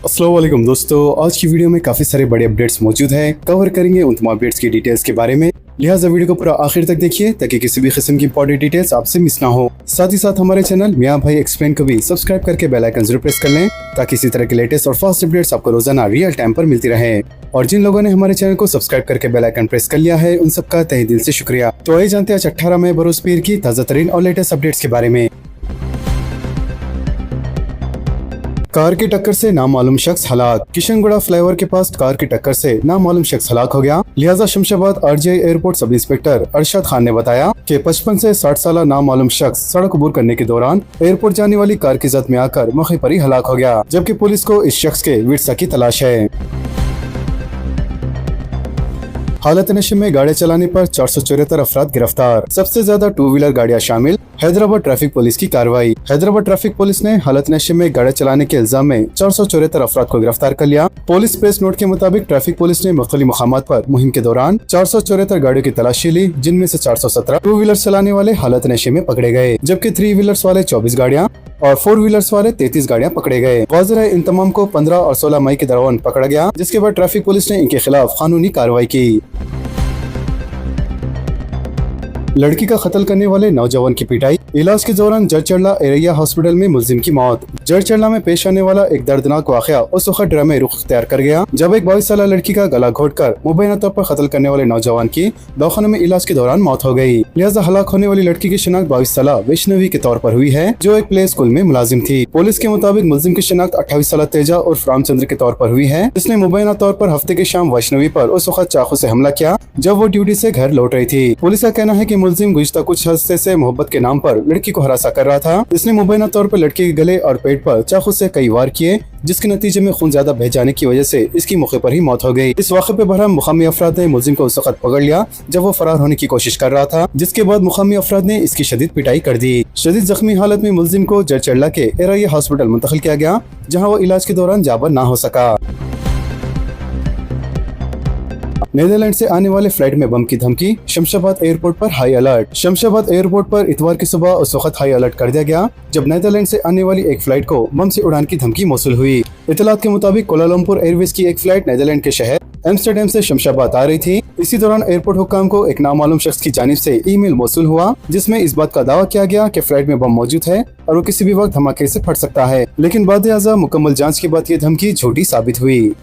अस्सलाम वालेकुम दोस्तों, आज की वीडियो में काफी सारे बड़े अपडेट्स मौजूद हैं। कवर करेंगे उन तमाम अपडेट्स की डिटेल्स के बारे में, लिहाजा वीडियो को पूरा आखिर तक देखिए ताकि किसी भी किस्म की इंपॉर्टेंट डिटेल्स आपसे मिस ना हो। साथ ही साथ हमारे चैनल मियां भाई एक्सप्लेन को भी सब्सक्राइब करके बेल आइकन जरूर प्रेस कर लें ताकि इसी तरह के लेटेस्ट और फास्ट अपडेट्स आपको रोजाना रियल टाइम पर मिलती रहे। और जिन लोगों ने हमारे चैनल को सब्सक्राइब करके बेल आइकन प्रेस कर लिया है उन सबका तहे दिल से शुक्रिया। तो आइए जानते हैं आज 18 मई बरोज पीर की ताज़ा तरीन और लेटेस्ट अपडेट्स के बारे में। कार की टक्कर से नामालूम शख्स हलाक। किशनगुड़ा फ्लाईओवर के पास कार की टक्कर से नामालूम शख्स हलाक हो गया। लिहाजा Shamshabad RGI airport sub inspector Arshad Khan ने बताया कि 55 से 60 साल नामालूम शख्स सड़क अबूर करने के दौरान एयरपोर्ट जाने वाली कार की जद में आकर मौके पर ही हलाक हो गया, जबकि पुलिस को इस शख्स के विरसा की तलाश है। हालत नशे में गाड़ी चलाने पर 474 अफराद गिरफ्तार। सबसे ज्यादा 2 व्हीलर गाड़ियां शामिल। हैदराबाद ट्रैफिक पुलिस की कार्रवाई। हैदराबाद ट्रैफिक पुलिस ने हालत नशे में गाड़ी चलाने के इल्जाम में 474 अफराद को गिरफ्तार कर लिया। पुलिस प्रेस नोट के मुताबिक ट्रैफिक पुलिस ने मुख्तलिफ मकामात पर मुहिम के दौरान 474 गाड़ियों की तलाशी ली, जिनमें से 417 2 व्हीलर चलाने वाले हालत नशे में पकड़े गए, जबकि 3 व्हीलर्स वाले 24 गाड़ियां और 4 व्हीलर्स वाले 33 गाड़ियां पकड़े गए। वाज़ेह है इन तमाम को 15 और 16 मई के दौरान पकड़ा गया, जिसके बाद ट्रैफिक पुलिस ने इनके खिलाफ कानूनी कार्रवाई की। लड़की का कत्ल करने वाले नौजवान की पिटाई। इलाज के दौरान जड़चड़ला एरिया हॉस्पिटल में मुलजिम की मौत। जड़चड़ला में पेश आने वाला एक दर्दनाक वाकया उस वक्त ड्रामे रुख इख्तियार कर गया जब एक 22 साल लड़की का गला घोटकर मुबैना तौर पर कत्ल करने वाले नौजवान की दवाखाने में इलाज के दौरान मौत हो गई। लिहाजा हलाक होने वाली लड़की की शिनाख्त 22 साल वैष्णवी के तौर पर हुई है, जो एक प्ले स्कूल में मुलाजिम थी। पुलिस के मुताबिक मुलजिम की शिनाख्त 28 साल तेजा और रामचंद्र के तौर पर हुई है, जिसने मुबैना तौर पर हफ्ते की शाम वैष्णवी पर उस वक्त चाकू से हमला किया जब वो ड्यूटी से घर लौट रही थी। पुलिस का कहना है कि मुलजिम गुज़िश्ता कुछ हफ्ते से मोहब्बत के नाम पर लड़की को हरासा कर रहा था। इसने मुबैना तौर पर लड़की के गले और पेट पर चाकू से कई वार किए, जिसके नतीजे में खून ज्यादा बह जाने की वजह से इसकी मौके पर ही मौत हो गई। इस वाक़े पे बहरहाल मुकामी अफराद ने मुलजिम को उस वक्त पकड़ लिया जब वो फरार होने की कोशिश कर रहा था, जिसके बाद मुकामी अफराद ने इसकी शदीद पिटाई कर दी। शदीद जख्मी हालत में मुलजिम को जड़चड़ला के एरिया हॉस्पिटल मुंतकिल किया गया, जहाँ वो इलाज के दौरान जाबर ना हो सका। नीदरलैंड से आने वाले फ्लाइट में बम की धमकी। शमशाबाद एयरपोर्ट पर हाई अलर्ट। शमशाबाद एयरपोर्ट पर इतवार की सुबह उस वक्त हाई अलर्ट कर दिया गया जब नीदरलैंड से आने वाली एक फ्लाइट को बम से उड़ान की धमकी मौसूल हुई। इतलात के मुताबिक कोलालमपुर एयरवेज की एक फ्लाइट नीदरलैंड के शहर एम्स्टरडैम से शमशाबाद आ रही थी। इसी दौरान एयरपोर्ट हुक्काम को एक नामालूम शख्स की जानिब से ईमेल मौसूल हुआ, जिसमें इस बात का दावा किया गया कि फ्लाइट में बम मौजूद है और वो किसी भी वक्त धमाके से फट सकता है, लेकिन बाद-ए-आज़ा मुकम्मल जांच के बाद ये धमकी झूठी साबित हुई।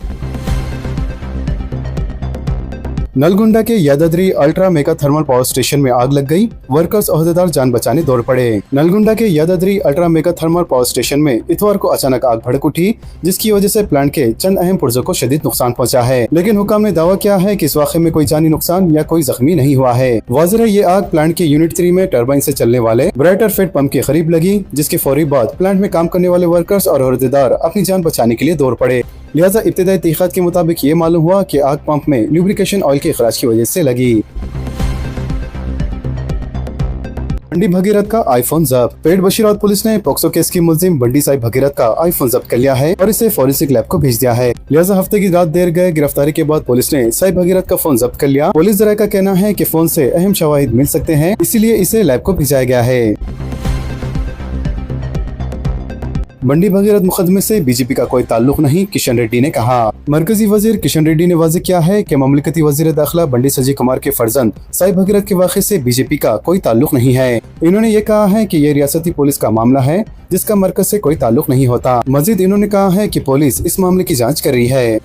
नलगुंडा के Yadadri ultra mega thermal power station में आग लग गई। वर्कर्स ओहदेदार जान बचाने दौड़ पड़े। नलगुंडा के Yadadri ultra mega thermal power station में इतवार को अचानक आग भड़क उठी, जिसकी वजह से प्लांट के चंद अहम पुर्जों को शदीद नुकसान पहुंचा है, लेकिन हुकाम ने दावा किया है कि इस वाक़े में कोई जानी नुकसान या कोई जख्मी नहीं हुआ है। वाज़ेह है ये आग प्लांट के यूनिट 3 में टर्बाइन से चलने वाले ब्राइटर फेड पंप के करीब लगी, जिसके फौरी बाद प्लांट में काम करने वाले वर्कर्स और ओहदेदार अपनी जान बचाने के लिए दौड़ पड़े। लिहाजा इब्तिदाई तहकीकात के मुताबिक ये मालूम हुआ कि आग पंप में ल्यूब्रिकेशन ऑयल के इखराज की वजह से लगी। बंडी भगीरथ का आईफोन जब्त। पेट बशीराबाद पुलिस ने पोक्सो केस की मुलजिम बंडी साहिब भगीरथ का आईफोन जब्त कर लिया है और इसे फॉरेंसिक लैब को भेज दिया है। लिहाजा हफ्ते की रात देर गए गिरफ्तारी के बाद पुलिस ने साहिब भगीरथ का फोन जब्त कर लिया। पुलिस जराये का कहना है कि फोन से अहम शवाहिद मिल सकते हैं, इसीलिए इसे लैब को भेजा गया है। बंडी भगीरथ मुकदमे से बीजेपी का कोई ताल्लुक नहीं, किशन रेड्डी ने कहा। मरकजी वजीर किशन रेड्डी ने वाज़ेह किया है कि ममलकती वजीर दाखिला बंडी सजी कुमार के फर्जंद साहिब भगीरथ के वाक़े से बीजेपी का कोई ताल्लुक नहीं है। इन्होंने ये कहा है कि ये रियासती पुलिस का मामला है जिसका मरकज से कोई ताल्लुक नहीं होता। मजीद इन्होंने कहा है कि पुलिस इस मामले की जाँच कर रही है।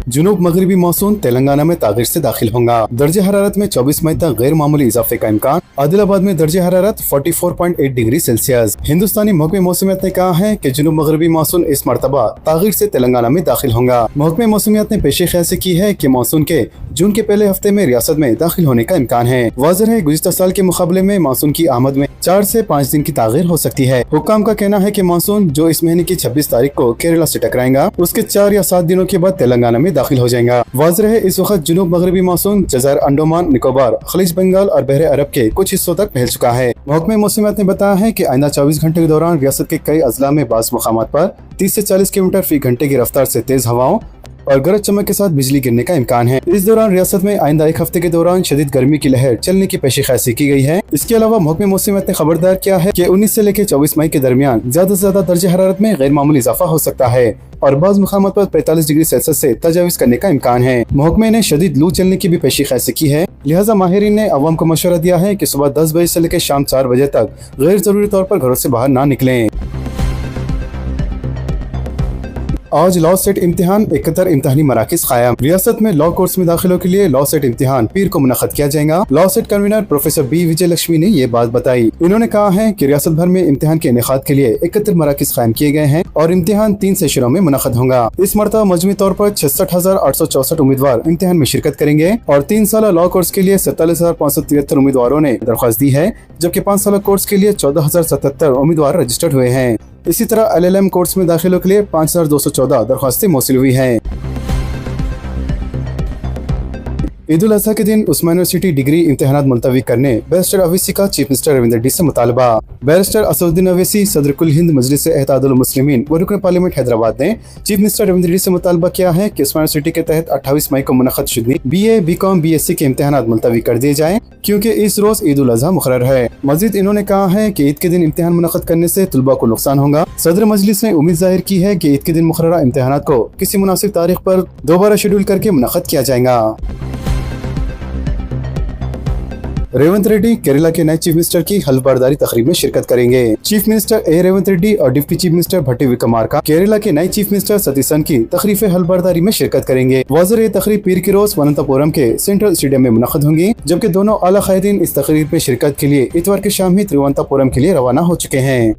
जुनूब मगरबी मानसून तेलंगाना में तागीर से दाखिल होगा। दर्जे हरारत में 24 मई तक गैर मामूली इजाफे का इम्कान। आदिलाबाद में दर्जे हरारत 44.8 डिग्री सेल्सियस। हिंदुस्तानी महकमे मौसमियात ने कहा है कि जुनूब मगरबी मानसून इस मरतबा तागीर से तेलंगाना में दाखिल होगा। महकमे मौसमियात ने पेशे ख्याल की है कि मानसून के जून के पहले हफ्ते में रियासत में दाखिल होने का इम्कान है। वाज़ेह है गुज़िश्ता साल के मुकाबले में मानसून की आमद में 4 से 5 दिन की तागीर हो सकती है। हुक्काम का कहना है कि मानसून जो इस महीने की 26 तारीख को केरला से टकराएगा, उसके 4 या 7 दिनों के बाद तेलंगाना में दाखिल हो जाएगा। वाज़ेह है इस वक्त जुनूब मगरबी मानसून जज़ायर अंडोमान निकोबार, खलीज बंगाल और बहरे अरब के कुछ हिस्सों तक फैल चुका है। महकमे मौसमियात ने बताया है कि आइंदा 24 घंटे के दौरान रियासत के कई अजला में बाज़ मकामात पर 30 से 40 किलोमीटर फी घंटे की रफ्तार से तेज हवाओं और गरज चमक के साथ बिजली गिरने का इम्कान है। इस दौरान रियासत में आइंदा एक हफ्ते के दौरान शदीद गर्मी की लहर चलने की पेशेखासी की गई है। इसके अलावा महकमे मौसमियात ने खबरदार किया है कि 19 से लेकर 24 मई के दरमियान ज्यादा से ज्यादा दर्जे हरारत में गैर मामूली इजाफा हो सकता है और बाज़ मुकामात पर 45 डिग्री सेल्सियस से तजाविज़ करने का इम्कान है। महकमे ने शदीद लू चलने की भी पेशेखासी की है, लिहाजा माहिरीन ने अवाम को मशवरा दिया है कि सुबह 10 बजे से लेकर शाम 4 बजे तक गैर जरूरी तौर पर घरों से बाहर ना निकलें। आज लॉ सेट इम्तिहान 71 इम्तिहानी मराकिज कायम। रियासत में लॉ कोर्स में दाखिलों के लिए लॉ सेट इम्तिहान पीर को मुनक़्क़द किया जाएगा। LAWCET convener professor B Vijay Lakshmi ने ये बात बताई। इन्होंने कहा है कि रियासत भर में इम्तिहान के इनेकाद के लिए 71 मराकिज कायम किए गए हैं और इम्तिहान 3 सेशनों में मुनक़्क़द होगा। इस मरतबा मजमूई तौर पर 66,864 उम्मीदवार इम्तिहान में शिरकत करेंगे और 3 साल लॉ कोर्स के लिए 47,573 उम्मीदवारों ने दरख्वास्त दी है, जबकि 5 साल कोर्स के लिए 14,077 उम्मीदवार रजिस्टर्ड हुए हैं। इसी तरह LLM कोर्स में दाखिलों के लिए 5,214 दरख्वास्तें मौसूल हुई हैं। ईद उल अज़हा के दिन उस्मान यूनिवर्सिटी डिग्री इम्तिहानात मुलतवी करने बैरिस्टर अवैसी का चीफ मिनिस्टर रविंद्र रेड्डी से मुतालबा। बैरिस्टर असदुद्दीन अवैसी सदर कुल हिंद मजलिस इत्तेहादुल मुस्लिमीन व रुकन पार्लियामेंट हैदराबाद ने चीफ मिनिस्टर रविंद्र रेड्डी से मुतालबा किया है कि उस्मान यूनिवर्सिटी के तहत 28 मई को मुनक़्क़द शुदनी BA, BCom, BSc के इम्तिहानात मुलतवी कर दिए जाएं, क्योंकि इस रोज ईद उल अज़हा मुक़र्रर है। मजीद इन्होंने कहा है कि ईद के दिन इम्तिहान मुनक़्क़द करने से तुलबा को नुकसान होगा। सदर मजलिस ने उम्मीद जाहिर की है कि ईद के दिन मुक़र्ररा इम्तिहानात को किसी मुनासिब तारीख पर दोबारा शेड्यूल करके मुनक़्क़द किया जाएगा। रेवंत रेड्डी केरला के नए चीफ मिनिस्टर की हल्फबारदारी तकरीब में शिरकत करेंगे। Chief minister A Revanth Reddy और डिप्टी चीफ मिनिस्टर भट्टी विक्रमार्का केरला के नए चीफ मिनिस्टर सतीसन की तकरीफ हल्फबारदारी में शिरकत करेंगे। वाज़र तकरीब पीर की रोज वनंतपुरम के सेंट्रल स्टेडियम में मुनक़्क़द होंगी, जबकि दोनों आला क़ायदीन इस तकरीब में शिरकत के लिए इतवार की शाम ही तिरुवनंतपुरम के लिए रवाना हो चुके हैं।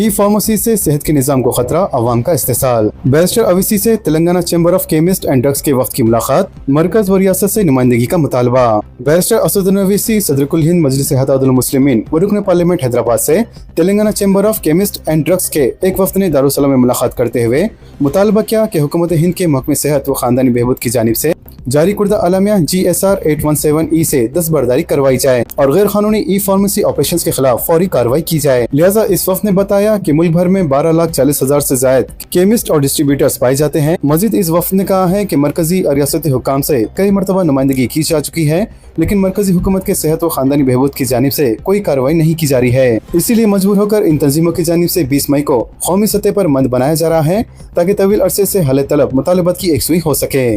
फार्मेसी से सेहत के निज़ाम को खतरा, अवाम का इस्तेसाल। बैरिस्टर अवैसी से Telangana chamber of chemist and drugs के वक्त की मुलाकात, मरकज व रियासत से नुमाइंदगी का मुतालबा। बैरिस्टर असदुद्दीन अवैसी सदर कुल हिंद मजलिस इत्तेहादुल मुस्लिमीन व रुकन पार्लियामेंट हैदराबाद से Telangana chamber of chemist and drugs के एक वफ्द ने दारुसलाम में मुलाकात करते हुए मुतालबा किया कि हुकूमत हिंद के महकमे सेहत व खानदानी बहबूद की जानिब से जारी कुर्दा आलमिया GSR 817E से दस्तबरदारी करवाई जाए और गैर कानूनी फार्मेसी ऑपरेशन के खिलाफ फौरी कार्रवाई की जाए। लिहाजा इस वक्त ने बताया कि मुल्क भर में 12,40,000 से जायद केमिस्ट और डिस्ट्रीब्यूटर्स पाए जाते हैं। मजीद इस वक्त ने कहा है कि मरकजी और रियासती हुकाम से कई मरतबा नुमाइंदगी की जा चुकी है, लेकिन मरकजी हुकूमत के सेहत व खानदानी बहबूद की जानिब से कोई कार्रवाई नहीं की जा रही है। इसीलिए मजबूर होकर इन तंजीमों की जानिब से 20 मई को कौमी सतह पर मंद बनाया जा रहा है, ताकि तवील अरसे से हल तलब मुतालबात की एकसुई हो सके।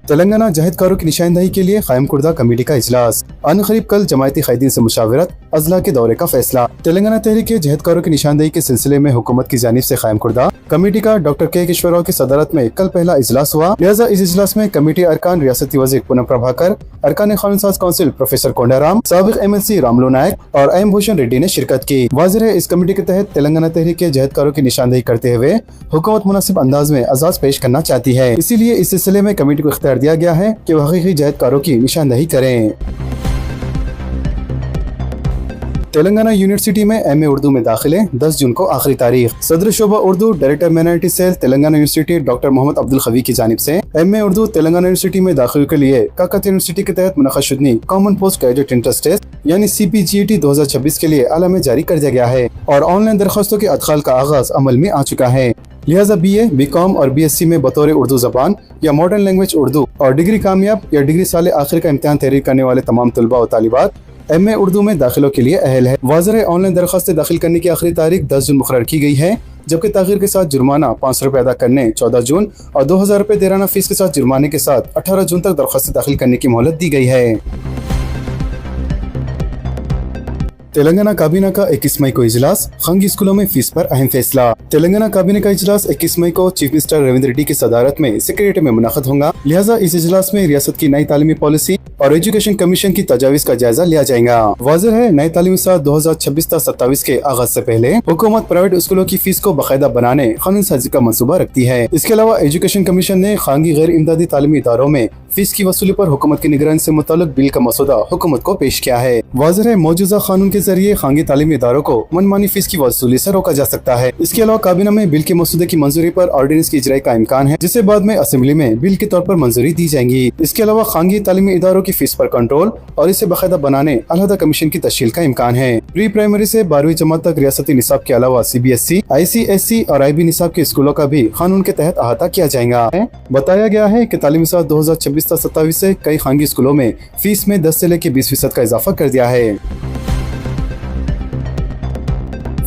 तेलंगाना जहदकारों की निशानदही के लिए कायम कुर्दा कमेटी का इजलास। अनकरीब कल जमायती कायदीन से मुशावरत, अजला के दौरे का फैसला। तेलंगाना तहरीक के जहदकारों की निशानदही के सिलसिले में हुकूमत की जानिब से कायम कुर्दा कमेटी का डॉक्टर K किश्वर राव की सदारत में कल पहला इजलास हुआ। लिहाजा इस इजलास में कमेटी अरकान रियासती वज़ीर पूनम प्रभाकर, अरकान कानून साज काउंसिल प्रोफेसर कोंडाराम, साबिक MLC रामलू नायक और M भूषण रेड्डी ने शिरकत की। वाज़िह है इस कमेटी के तहत तेलंगाना तहरीक के जहदकारों की निशानदही करते हुए हुकूमत मुनासिब अंदाज में अजाज पेश करना चाहती है। इसीलिए इस सिलसिले में कमेटी को इख्तियार दिया गया है कि वह हकीकी जहदकारों की निशानदही करें। तेलंगाना यूनिवर्सिटी में MA उर्दू में दाखिले 10 जून को आखिरी तारीख। सदर शोबा Urdu director minority cell Telangana university doctor Mohammad Abdul Khavi की जानिब से MA उर्दू तेलंगाना यूनिवर्सिटी में दाखिले के लिए काकतीय यूनिवर्सिटी के तहत मुनक़्क़द शुदनी common post graduate entrance test यानी CPGET 2026 के लिए आलम जारी कर दिया गया है और ऑनलाइन दरखास्तों के अदखाल का आगाज अमल में आ चुका है। लिहाजा BA, BCom और BSc में बतौर उर्दू ज़बान या मॉडर्न लैंग्वेज उर्दू और डिग्री कामयाब या डिग्री साल आखिर का इम्तिहान तहरीर करने वाले तमाम तलबा और तालिबात MA उर्दू में दाखिलों के लिए अहल है। वाज़िह ऑनलाइन दरखास्तें दाखिल करने की आखिरी तारीख 10 जून मुकर्रर की गई है, जबकि ताखीर के साथ जुर्माना 500 रुपये अदा करने 14 जून और 2000 रुपये देराना फीस के साथ जुर्माने के साथ 18 जून तक दरखास्तें दाखिल करने की मोहलत दी गई है। तेलंगाना काबीना का 21 मई को इजलास, खंगी स्कूलों में फीस पर अहम फैसला। तेलंगाना काबीना का इजलास 21 मई को चीफ मिनिस्टर रविंद्र रेड्डी की सदारत में सेक्रेटरी में मुनक़्क़द होगा। लिहाजा इस इजलास में रियासत की नई तालीमी पॉलिसी और एजुकेशन कमीशन की तजावीज़ का जायजा लिया जाएगा। वाज़िह है नए तालीमी साल 2026-27 के आगाज से पहले हुकूमत प्राइवेट स्कूलों की फीस को बाकायदा बनाने कानून साजी का मंसूबा रखती है। इसके अलावा एजुकेशन कमीशन ने खानगी गैर इमदादी तालीमी इदारों में फीस की वसूली पर हुकूमत की निगरानी से मुताल्लिक़ बिल का मसौदा हुकूमत को पेश किया है। वाज़िह है मौजूदा कानून के जरिए खानगी तालीमी इदारों को मनमानी फीस की वसूली से रोका जा सकता है। इसके अलावा काबीना में बिल के मसूदे की मंजूरी पर ऑर्डिनेंस की इजराई का इम्कान है, जिसे बाद में असेंबली में बिल के तौर पर मंजूरी दी जाएंगी। इसके अलावा खानगी तालीमी इदारों की फीस पर कंट्रोल और इसे बाकायदा बनाने अलहदा कमीशन की तश्कील का इम्कान है। प्री प्राइमरी से 12वीं जमात तक रियासती निसाब के अलावा CBSE, ICSE और IB निसाब के स्कूलों का भी कानून के तहत अहाता किया जाएगा। बताया गया है कि तालीमी साल 2026-27 से कई खानगी स्कूलों में फीस में 10 से लेकर 20% का इजाफा कर दिया है।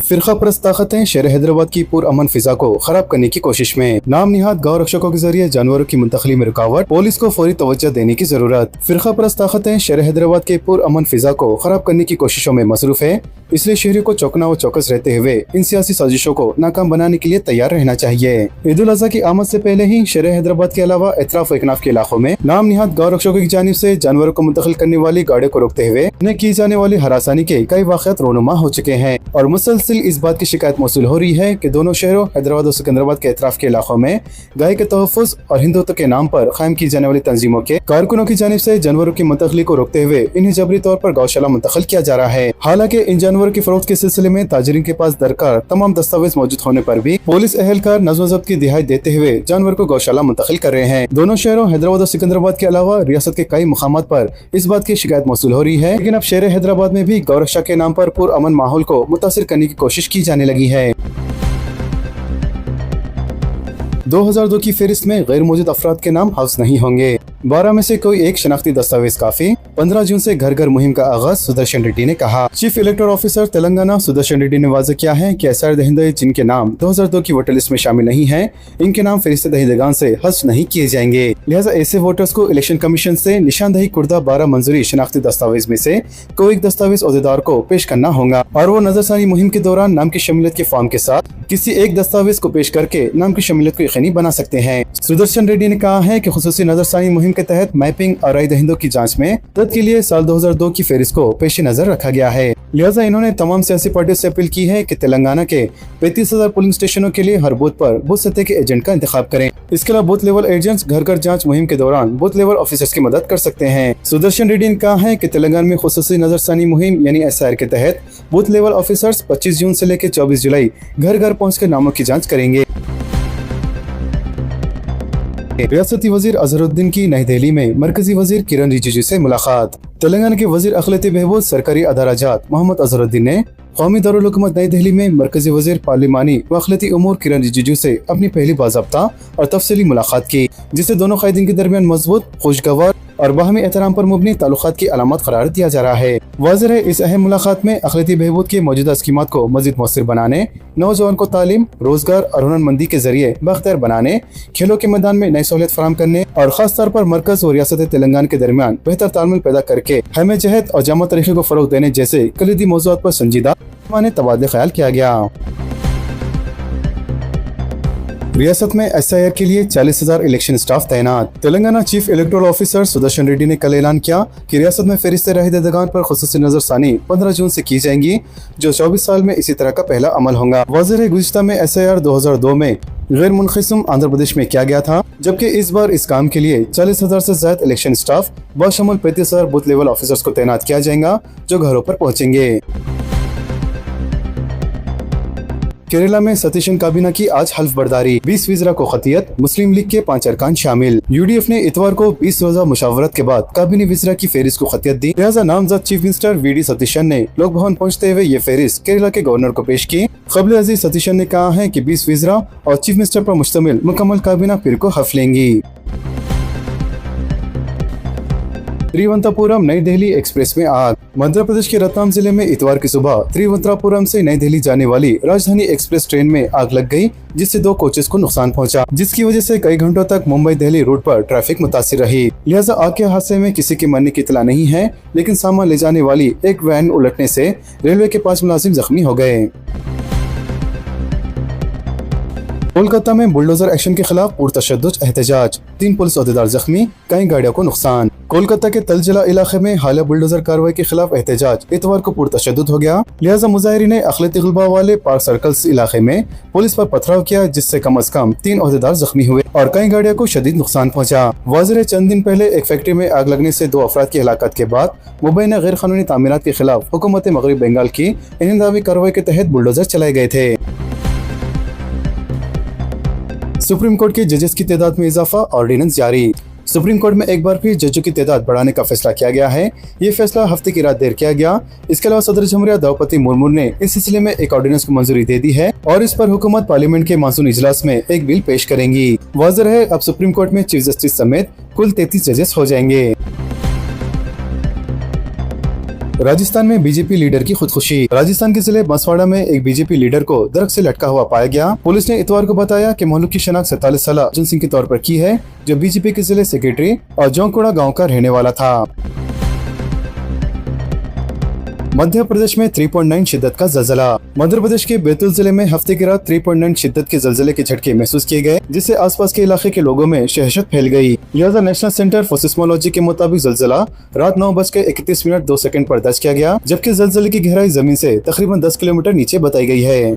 फिरका परस्त ताकतें शहर हैदराबाद की पुरअमन फिजा को खराब करने की कोशिश में। नाम निहाद गौ रक्षकों के जरिए जानवरों की मुंतकली में रुकावट, पुलिस को फौरी तवज्जो देने की जरूरत। फिरका परस्त ताकतें शहर हैदराबाद के पुरअमन फिजा को खराब करने की कोशिशों में मसरूफ है, इसलिए शहरियों को चौकना व चौकस रहते हुए इन सियासी साजिशों को नाकाम बनाने के लिए तैयार रहना चाहिए। ईद उल अज़हा की आमद से पहले ही शहर हैदराबाद के अलावा इतराफ व इकनाफ के इलाकों में नाम निहाद गौ रक्षकों की जानिब से जानवरों को मुंतकिल करने वाली गाड़ियों को रोकते हुए उन्हें की जाने वाली हरासानी के कई वाक़यात रोनुमा हो चुके हैं और मुसलसिल इस बात की शिकायत मौसूल हो रही है कि दोनों शहरों हैदराबाद और सिकंदराबाद के इतराफ के इलाकों में गाय के तहफ़्फ़ुज़ और हिंदुत्व के नाम पर कायम की जाने वाली तंजीमों के कारकुनों की जानिब से जानवरों की मुंतकली को रोकते हुए इन्हें जबरी तौर पर गौशाला मुंतकिल किया जा रहा है। हालांकि इन जानवरों की फरोख्त के सिलसिले में ताजरीन के पास दरकार तमाम दस्तावेज मौजूद होने पर भी पुलिस एहलकार नज़्म ज़ब्त की दिहाई देते हुए जानवर को गौशाला मुंतकिल कर रहे हैं। दोनों शहरों हैदराबाद और सिकंदराबाद के अलावा रियासत के कई मुकामात पर इस बात की शिकायत मौसूल हो रही है, लेकिन अब शहर हैदराबाद में भी गौरक्षा के नाम पर पुरअमन माहौल को मुतासिर करने की कोशिश की जाने लगी है। 2002 की फहरिस्त में गैर मौजूद अफराद के नाम हाउस नहीं होंगे। 12 में से कोई एक शनाख्ती दस्तावेज काफी। 15 जून से घर घर मुहिम का आगाज, सुदर्शन रेड्डी ने कहा। Chief electoral officer Telangana Sudarshan Reddy ने वाज़ेह किया है कि एसआर दहिंदे जिनके नाम 2002 की वोटर लिस्ट में शामिल नहीं है, इनके नाम फहरिस्त दहिंदगान से हज़्फ नहीं किए जाएंगे। लिहाजा ऐसे वोटर्स को इलेक्शन कमीशन से निशानदही कुर्दा 12 मंजूरी शनाख्ती दस्तावेज में से कोई एक दस्तावेज अहदेदार को पेश करना होगा और वो नजरसानी मुहिम के दौरान नाम की शमूलियत के फॉर्म के साथ किसी एक दस्तावेज को पेश करके नाम की शमूलियत को यकीनी बना सकते हैं। सुदर्शन रेड्डी ने कहा है कि खुसूसी नजरसानी मुहिम के तहत मैपिंग और राय दहिंदों की जांच में तद के लिए साल 2002 की फहरिस्त को पेश नजर रखा गया है। लिहाजा इन्होंने तमाम सियासी पार्टियों से अपील की है कि तेलंगाना के 35,000 पोलिंग स्टेशनों के लिए हर बूथ पर बूथ सतह के एजेंट का इंतखाब करें। इसके अलावा बूथ लेवल एजेंट्स घर घर जांच मुहिम के दौरान बूथ लेवल ऑफिसर्स की मदद कर सकते हैं। सुदर्शन रेड्डी ने कहा है कि तेलंगाना में खुसूसी नजरसानी मुहिम यानी SIR के तहत बूथ लेवल ऑफिसर्स 25 जून से लेकर 24 जुलाई घर घर पहुँचकर नामों की जाँच करेंगे। रियासती वजीर अजहरुद्दीन की नई दिल्ली में मरकजी वजीर किरण रिजिजू से मुलाकात। तेलंगाना के वजीर अखिलती बहबूद सरकारी अदाराजात मोहम्मद अजहरुद्दीन ने कौमी दारुल हुकूमत नई दिल्ली में मरकजी वजीर पार्लिमानी व अखिलती उमूर किरण रिजिजू से अपनी पहली बाज़ाब्ता और तफसीली मुलाकात की, जिसे दोनों कायदीन के दरमियान मजबूत, खुशगवार और बाहमी एहतराम पर मुबनी ताल्लुकात की अलामत करार दिया जा रहा है। वाज़ेह है इस अहम मुलाकात में अखिलती बहबूद के मौजूदा स्कीमात को मज़ीद मौसर बनाने, नौजवान को तालीम, रोजगार और हुनरमंदी के जरिए बाख्तियार बनाने, खेलों के मैदान में नई सहूलियत फराहम करने और खास तौर पर मरकज और रियासत तेलंगाना के दरमियान बेहतर तालमेल पैदा करके हमें जहद और जामा तरीके को फरोग देने जैसे कलीदी मौज़ूआत पर संजीदा तबादले ख्याल किया गया। रियासत में SIR के लिए 40,000 इलेक्शन स्टाफ तैनात। Telangana chief electoral officer Sudarshan Reddy ने कल ऐलान किया कि रियासत में फहरिस्त राह-ए-दगान पर खुसूसी नजरसानी 15 जून से की जाएंगी, जो 24 साल में इसी तरह का पहला अमल होगा। वाज़ेह है गुज़िश्ता में SIR 2002 में गैर मुनक़िसम आंध्र प्रदेश में किया गया था, जबकि इस बार इस काम के लिए 40,000 से ज्यादा इलेक्शन स्टाफ बशमूल 35,000 बूथ लेवल ऑफिसर्स को तैनात किया जाएगा, जो घरों पर पहुँचेंगे। केरला में सतीशन काबीना की आज हल्फ बर्दारी, 20 वज़ीरा को खतियत, मुस्लिम लीग के 5 अरकान शामिल। UDF ने इतवार को 20 रोजा मुशावरत के बाद काबीनी वज़ीरा की फहरिस्त को खतियत दी। लिहाजा नामजद चीफ मिनिस्टर VD सतीशन ने लोक भवन पहुँचते हुए ये फहरिस्त केरला के गवर्नर को पेश की। क़ब्ल अज़ीज़ सतीशन ने कहा है कि 20 वज़ीरा और चीफ मिनिस्टर पर मुश्तमिल मुकम्मल काबीना फिर को हल्फ लेंगी। त्रिवंतपुरम नई दिल्ली एक्सप्रेस में आग। मध्य प्रदेश के रतलाम जिले में इतवार की सुबह त्रिवंतपुरम से नई दिल्ली जाने वाली राजधानी एक्सप्रेस ट्रेन में आग लग गई, जिससे 2 कोचेस को नुकसान पहुंचा, जिसकी वजह से कई घंटों तक मुंबई दिल्ली रूट पर ट्रैफिक मुतासिर रही। लिहाजा आग के हादसे में किसी के मरने की इतला नहीं है, लेकिन सामान ले जाने वाली एक वैन उलटने से रेलवे के 5 मुलाजिम जख्मी हो गए। कोलकाता में बुलडोजर एक्शन के खिलाफ पुरतशद्दुद एहतजाज, 3 पुलिस अहदेदार जख्मी, कई गाड़ियों को नुकसान। कोलकाता के तलजिला इलाके में हालिया बुलडोजर कार्रवाई के खिलाफ एहतजाज इतवार को पुरतशद्दुद हो गया। लिहाजा मुजाहिरीन ने अखिलती गलबा वाले पार्क सर्कल्स इलाके में पुलिस पर पथराव किया, जिससे कम अज कम 3 ओहदेदार जख्मी हुए और कई गाड़ियों को शदीद नुकसान पहुंचा। वाज़ेह है, चंद दिन पहले एक फैक्ट्री में आग लगने से 2 अफराद की हलाकत के बाद मुबैना गैर कानूनी तामीरात के खिलाफ हुकूमत मगरिब बंगाल की इंतज़ामी कार्रवाई के तहत बुलडोजर चलाए गए थे। सुप्रीम कोर्ट के जजेस की तादाद में इजाफा, ऑर्डिनेंस जारी। सुप्रीम कोर्ट में एक बार फिर जजों की तादाद बढ़ाने का फैसला किया गया है। ये फैसला हफ्ते की रात देर किया गया। इसके अलावा सदर जमहूरिया द्रौपदी मुर्मू ने इस सिलसिले में एक ऑर्डिनेंस को मंजूरी दे दी है और इस पर हुकूमत पार्लियामेंट के मानसून इजलास में एक बिल पेश करेंगी। वाज़ेह है, अब सुप्रीम कोर्ट में चीफ जस्टिस समेत कुल 33 जजेस हो जाएंगे। राजस्थान में बीजेपी लीडर की खुदकुशी। राजस्थान के जिले बांसवाड़ा में एक बीजेपी लीडर को दरख्त से लटका हुआ पाया गया। पुलिस ने इतवार को बताया कि मोहल्लू की शनाख्त 47 साल अर्जुन सिंह के तौर पर की है, जो बीजेपी के जिले सेक्रेटरी और जोंकोड़ा गांव का रहने वाला था। मध्य प्रदेश में 3.9 शिद्दत का जलजला। मध्य प्रदेश के बैतूल जिले में हफ्ते की रात 3.9 शिद्दत के जलजले के झटके महसूस किए गए, जिससे आसपास के इलाके के लोगों में शहशत फैल गई। लिहाजा नेशनल सेंटर फॉर सिस्मोलॉजी के मुताबिक जलजला रात 9:31 2 सेकंड पर दर्ज किया गया, जबकि जलजले की गहराई जमीन से तकरीबन 10 किलोमीटर नीचे बताई गई है।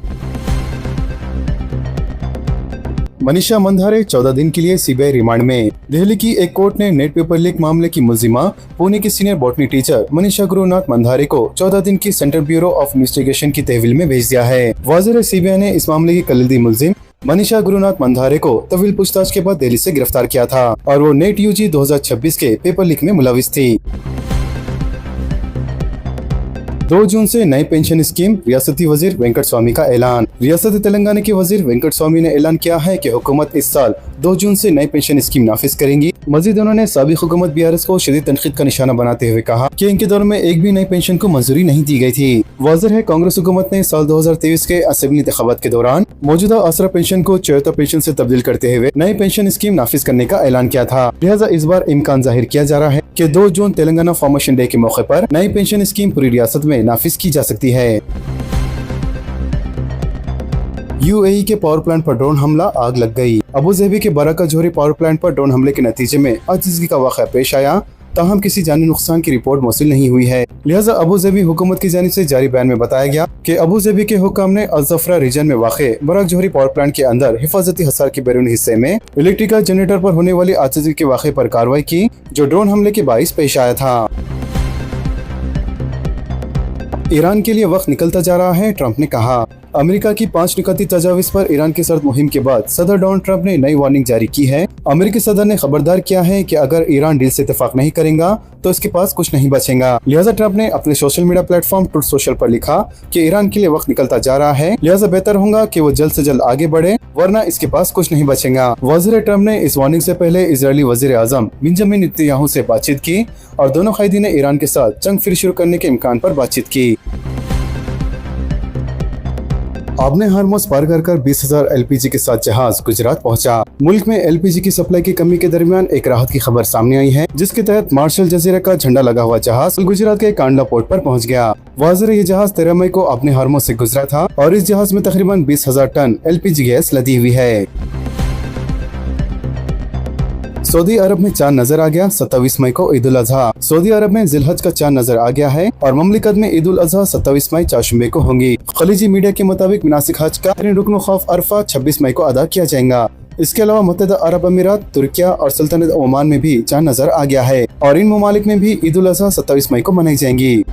मनीषा मंधारे 14 दिन के लिए सीबीआई रिमांड में। दिल्ली की एक कोर्ट ने नेट पेपर लीक मामले की मुलजिमा पुणे की senior botany teacher Manisha Gurunath Mandhare को 14 दिन की सेंट्रल ब्यूरो ऑफ इन्वेस्टिगेशन की तहवील में भेज दिया है। वाज़ेह है, सीबीआई ने इस मामले की कलीदी मुलजिम मनीषा गुरुनाथ मंधारे को तवील पूछताछ के बाद दिल्ली से गिरफ्तार किया था और वो नेट यूजी 2026 के पेपर लीक में मुलविस थी। 2 जून से नई पेंशन स्कीम, रियासती वजीर वेंकट स्वामी का ऐलान। रियासती तेलंगाना के वजीर वेंकट स्वामी ने ऐलान किया है कि हुकूमत इस साल 2 जून से नई पेंशन स्कीम नाफिज करेंगी। मजीद उन्होंने साबिक हुकूमत बीआरएस को शदीद तनकीद का निशाना बनाते हुए कहा कि इनके दौर में एक भी नई पेंशन को मंजूरी नहीं दी गई थी। वाज़ेह है, कांग्रेस हुकूमत ने साल 2023 के असेंबली इंतखाबात के दौरान मौजूदा आसरा पेंशन को चयौता पेंशन से तब्दील करते हुए नई पेंशन स्कीम नाफिज करने का ऐलान किया था। लिहाजा इस बार इम्कान जाहिर किया जा रहा है कि 2 जून तेलंगाना फॉर्मेशन डे के मौके पर नई पेंशन स्कीम पूरी रियासत में नाफिज की जा सकती है। यूएई के पावर प्लांट पर ड्रोन हमला, आग लग गई। अबू ज़हबी के बराका जोहरी पावर प्लांट पर ड्रोन हमले के नतीजे में आजिज़गी का वाक़या पेश आया, ताहम किसी जानी नुकसान की रिपोर्ट मौसूल नहीं हुई है। लिहाजा अबू ज़हबी हुकूमत की जानिब से जारी बयान में बताया गया कि अबू ज़हबी के हुक्काम ने अल-ज़फ़रा रीजन में वाक़े बराक जोहरी पावर प्लांट के अंदर हिफाजती हसार के बैरूनी हिस्से में इलेक्ट्रिकल जनरेटर पर होने वाली आजिज़गी के वाक़े पर कार्रवाई की, जो ड्रोन हमले के बाइस पेश आया था। ईरान के लिए वक्त निकलता जा रहा है, ट्रंप ने कहा। अमेरिका की 5 निकाती तजावीज़ पर ईरान की सर्द मुहिम के बाद सदर डोनाल्ड ट्रंप ने नई वार्निंग जारी की है। अमेरिकी सदर ने खबरदार किया है कि अगर ईरान डील से इत्तेफाक नहीं करेगा तो इसके पास कुछ नहीं बचेगा। लिहाजा ट्रंप ने अपने social media platform truth social पर लिखा कि ईरान के लिए वक्त निकलता जा रहा है, लिहाजा बेहतर होगा कि वो जल्द से जल्द आगे बढ़े, वरना इसके पास कुछ नहीं बचेगा। वज़ीर ट्रंप ने इस वार्निंग से पहले इजरायली वज़ीर आज़म बेंजामिन नेतन्याहू से बातचीत की और दोनों कैदीन ने ईरान के साथ जंग फिर शुरू करने के इम्कान पर बातचीत की। आबने हॉर्मुज़ पार कर 20,000 एलपीजी के साथ जहाज गुजरात पहुंचा। मुल्क में एलपीजी की सप्लाई की कमी के दरमियान एक राहत की खबर सामने आई है, जिसके तहत मार्शल जजीरा का झंडा लगा हुआ जहाज गुजरात के कांडला पोर्ट पर पहुंच गया। वाज़ेह ये जहाज 13 मई को आबने हॉर्मुज़ से गुजरा था और इस जहाज में तकरीबन 20,000 टन एलपीजी गैस लदी हुई है। सऊदी अरब में चांद नजर आ गया, 27 मई को ईद उल अजहा। सऊदी अरब में जिलहज का चांद नजर आ गया है और ममलिकत में ईद उल अजहा 27 मई चाशुंबे को होंगी। खलीजी मीडिया के मुताबिक मुनासिक हज का रुकन खौफ अरफा 26 मई को अदा किया जाएगा। इसके अलावा मुत्तहदा अरब अमीरात, तुर्किया और सल्तनत ओमान में भी चांद नजर आ गया है और इन ममालिक में भी ईद उल अजहा 27 मई को मनाई जाएंगी।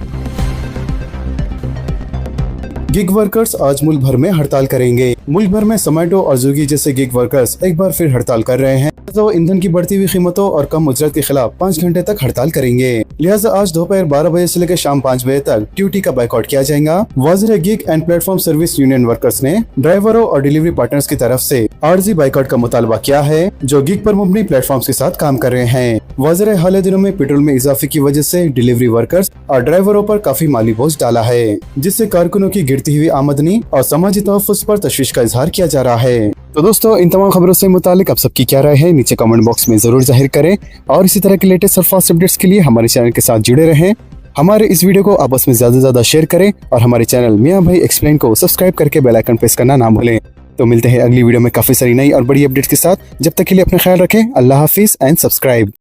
गिग वर्कर्स आज मुल्क भर में हड़ताल करेंगे। मुल्क भर में जोमैटो और स्विगी जैसे गिग वर्कर्स एक बार फिर हड़ताल कर रहे हैं। तो ईंधन की बढ़ती हुई कीमतों और कम उजरत के खिलाफ 5 घंटे तक हड़ताल करेंगे। लिहाजा आज दोपहर 12 बजे से लेकर शाम 5 बजे तक ड्यूटी का बाइकआउट किया जाएगा। वाज़ेह gig and platform service union workers ने ड्राइवरों और डिलीवरी पार्टनर्स की तरफ से आर्जी बाइकआउट का मुतालबा किया है, जो गिग पर मुबनी प्लेटफॉर्म के साथ काम कर रहे हैं। वाज़ेह हाल दिनों में पेट्रोल में इजाफे की वजह से डिलीवरी वर्कर्स और ड्राइवरों पर काफी माली बोझ डाला है, जिससे कारकुनों की गिरती हुई आमदनी और समाजी तहफ़्फ़ुज़ पर तशवीश का इजहार किया जा रहा है। तो दोस्तों, इन तमाम खबरों से मुतालिक आप सबकी क्या राय है, नीचे कमेंट बॉक्स में जरूर जाहिर करें और इसी तरह के लेटेस्ट और फास्ट अपडेट्स के लिए हमारे चैनल के साथ जुड़े रहें। हमारे इस वीडियो को आपस में ज्यादा से ज्यादा शेयर करें और हमारे चैनल मियां भाई एक्सप्लेन को सब्सक्राइब करके बेल आइकन प्रेस करना ना भूलें। तो मिलते हैं अगली वीडियो में काफी सारी नई और बड़ी अपडेट्स के साथ। जब तक के लिए अपना ख्याल रखें। अल्लाह हाफिज एंड सब्सक्राइब।